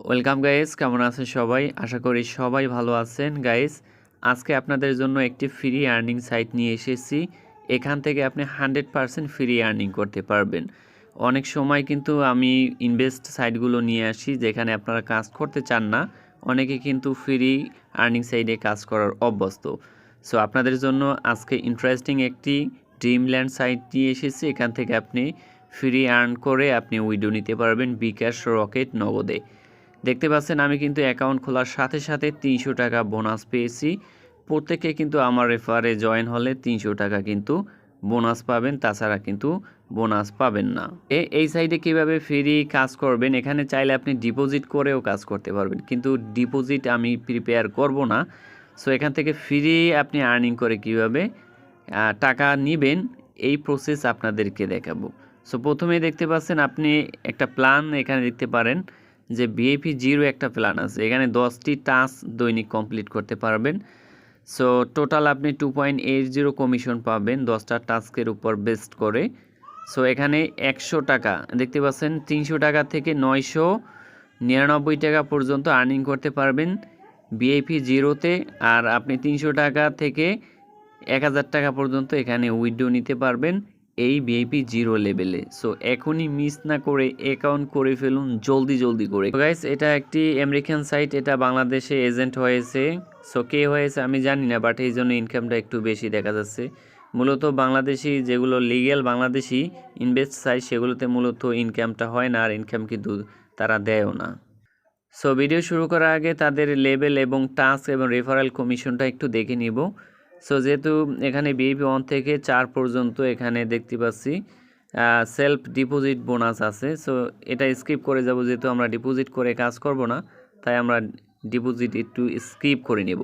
Welcome guys, কেমন আছেন সবাই? আশা করি সবাই ভালো আছেন। গাইস, আজকে আপনাদের জন্য একটি ফ্রি আর্নিং সাইট নিয়ে এসেছি। এখান থেকে আপনি 100% ফ্রি আর্নিং করতে পারবেন। অনেক সময় কিন্তু আমি ইনভেস্ট সাইটগুলো নিয়ে আসি যেখানে আপনারা কাজ করতে চান না, অনেকে কিন্তু ফ্রি আর্নিং সাইটে কাজ করার অভ্যস্ত। সো আপনাদের জন্য আজকে ইন্টারেস্টিং একটি ড্রিমল্যান্ড সাইট নিয়ে এসেছি। এখান থেকে আপনি ফ্রি আর্ন করে আপনি উইডো নিতে পারবেন বিকাশ, রকেট, নগদে। দেখতে পাচ্ছেন আমি কিন্তু অ্যাকাউন্ট খোলার সাথে সাথে 300 টাকা বোনাস পেয়েছি। প্রত্যেকে কিন্তু আমার রেফারে জয়েন হলে 300 টাকা কিন্তু বোনাস পাবেন, তাছাড়া কিন্তু বোনাস পাবেন না। এই সাইডে কিভাবে ফ্রি কাজ করবেন, এখানে চাইলে আপনি ডিপোজিট করেও কাজ করতে পারবেন, কিন্তু ডিপোজিট আমি প্রিপেয়ার করব না। সো এখান থেকে ফ্রি আপনি আর্নিং করে কিভাবে টাকা নেবেন এই প্রসেস আপনাদেরকে দেখাবো। সো প্রথমে দেখতে পাচ্ছেন আপনি একটা প্ল্যান এখানে দেখতে পারেন যে ভিআইপি 0 একটা প্ল্যান আছে। এখানে 10টি টাস্ক দৈনিক কমপ্লিট করতে পারবেন। সো টোটাল আপনি 2.80 কমিশন পাবেন 10টা টাস্কের উপর বেস্ট করে। সো এখানে 100 টাকা দেখতে পাচ্ছেন, 300 টাকা থেকে 999 টাকা পর্যন্ত আর্নিং করতে পারবেন ভিআইপি 0-তে। আর আপনি 300 টাকা থেকে 1000 টাকা পর্যন্ত এখানে উইথড্র নিতে পারবেন এই ভিআইপি 0 লেভেলে। সো এখনই মিস না করে অ্যাকাউন্ট করে ফেলুন জলদি করে। গাইস, এটা একটি আমেরিকান সাইট, এটা বাংলাদেশে এজেন্ট হয়েছে। সো কে হয়েছে আমি জানি না, বাট এই জন্য ইনকামটা একটু বেশি দেখা যাচ্ছে। মূলত বাংলাদেশি যেগুলো লিগ্যাল বাংলাদেশি ইনভেস্ট সাইট সেগুলোতে মূলত ইনকামটা হয় না, আর ইনকাম কিন্তু তারা দেয়ও না। সো ভিডিও শুরু করার আগে তাদের লেভেল এবং টাস্ক এবং রেফারেল কমিশনটা একটু দেখে নিব। সো যেহেতু এখানে ভিআইপি 1 থেকে 4 পর্যন্ত এখানে দেখতে পাচ্ছি সেলফ ডিপোজিট বোনাস আছে। সো এটা স্কিপ করে যাব, যেহেতু আমরা ডিপোজিট করে কাজ করব না, তাই আমরা ডিপোজিট একটু স্কিপ করে নেব।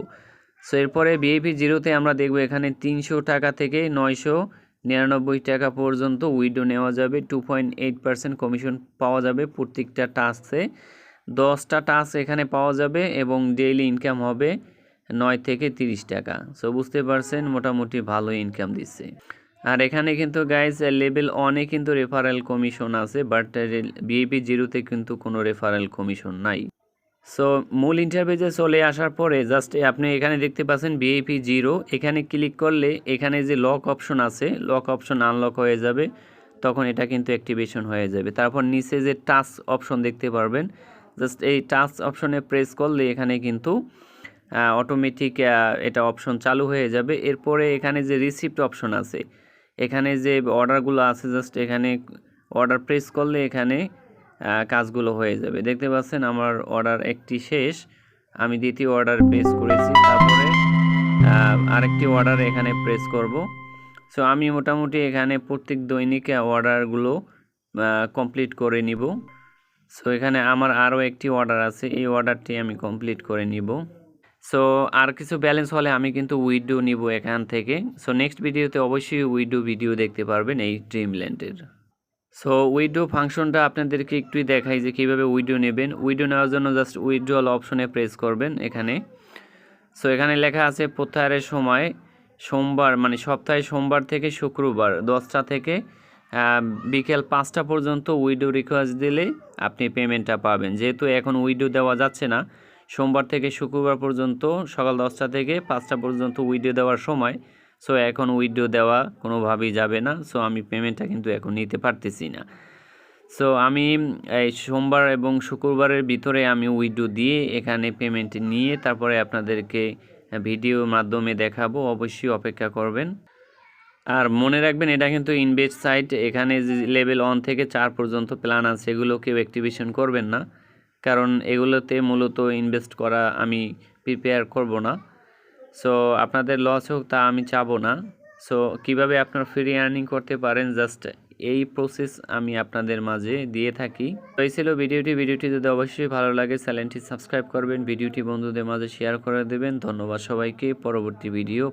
সো এরপরে ভিআইপি 0-তে আমরা দেখব এখানে 300 টাকা থেকে 999 টাকা পর্যন্ত উইডো নেওয়া যাবে। 2.8% কমিশন পাওয়া যাবে প্রত্যেকটা টাস্কে। 10টা টাস্ক এখানে পাওয়া যাবে এবং ডেইলি ইনকাম হবে 9 থেকে 30 টাকা। সো বুঝতে পারছেন মোটামুটি ভালো ইনকাম দিচ্ছে। আর এখানে কিন্তু গাইজ লেভেল 1-এ কিন্তু রেফারেল কমিশন আছে, বাট ভিআইপি 0-তে কিন্তু কোনো রেফারেল কমিশন নাই। সো মূল ইন্টারভিউতে চলে আসার পরে জাস্ট আপনি এখানে দেখতে পাচ্ছেন ভিআইপি 0, এখানে ক্লিক করলে এখানে যে লক অপশন আছে, লক অপশন আনলক হয়ে যাবে, তখন এটা কিন্তু অ্যাক্টিভেশন হয়ে যাবে। তারপর নিচে যে টাচ অপশন দেখতে পারবেন, জাস্ট এই টাচ অপশনে প্রেস করলে এখানে কিন্তু অটোমেটিক এটা অপশন চালু হয়ে যাবে। এরপরে এখানে যে রিসিপ্ট অপশন আছে, এখানে যে অর্ডারগুলো আছে, জাস্ট এখানে অর্ডার প্রেস করলে এখানে কাজগুলো হয়ে যাবে। দেখতে পাচ্ছেন আমার অর্ডার একটি শেষ, আমি দ্বিতীয় অর্ডার প্রেস করেছি, তারপরে আরেকটি অর্ডার এখানে প্রেস করব। সো আমি মোটামুটি এখানে প্রত্যেক দৈনিক অর্ডারগুলো কমপ্লিট করে নিব। সো এখানে আমার আরও একটি অর্ডার আছে, এই অর্ডারটি আমি কমপ্লিট করে নিব। সো আর কিছু ব্যালেন্স হলে আমি কিন্তু উইডো নিব এখান থেকে। সো নেক্সট ভিডিওতে অবশ্যই উইডো ভিডিও দেখতে পারবেন এই ড্রিমল্যান্ডের। সো উইডো ফাংশনটা আপনাদেরকে একটু দেখাই যে কীভাবে উইডো নেবেন। উইডো নেওয়ার জন্য জাস্ট উইড্রল অপশনে প্রেস করবেন এখানে। সো এখানে লেখা আছে প্রত্যাহারের সময় সোমবার, মানে সপ্তাহে সোমবার থেকে শুক্রবার 10টা থেকে বিকেল 5টা পর্যন্ত উইডো রিকোয়েস্ট দিলে আপনি পেমেন্টটা পাবেন। যেহেতু এখন উইডো দেওয়া যাচ্ছে না, সোমবার থেকে শুক্রবার পর্যন্ত সকাল 10টা থেকে 5টা পর্যন্ত উইডো দেওয়ার সময়। সো এখন উইডো দেওয়া কোনোভাবেই যাবে না। সো আমি পেমেন্টটা কিন্তু এখন নিতে পারতেছি না। সো আমি এই সোমবার এবং শুক্রবারের ভিতরে আমি উইডো দিয়ে এখানে পেমেন্ট নিয়ে তারপরে আপনাদেরকে ভিডিওর মাধ্যমে দেখাবো, অবশ্যই অপেক্ষা করবেন। আর মনে রাখবেন এটা কিন্তু ইনভেস্ট সাইট, এখানে যে লেভেল 1 থেকে 4 পর্যন্ত প্ল্যান আছে এগুলো কেউ অ্যাক্টিভেশন করবেন না, কারণ এগুলোতে মূলত ইনভেস্ট করা আমি প্রিপেয়ার করব না। সো আপনাদের লস হোক তা আমি চাবো না। সো কিভাবে আপনারা ফ্রি আর্নিং করতে পারেন, জাস্ট এই প্রসেস আমি আপনাদের মাঝে দিয়ে থাকি। তো এই ছিল ভিডিওটি যদি অবশ্যই ভালো লাগে চ্যানেলটি সাবস্ক্রাইব করবেন, ভিডিওটি বন্ধুদের মাঝে শেয়ার করে দেবেন। ধন্যবাদ সবাইকে। পরবর্তী ভিডিও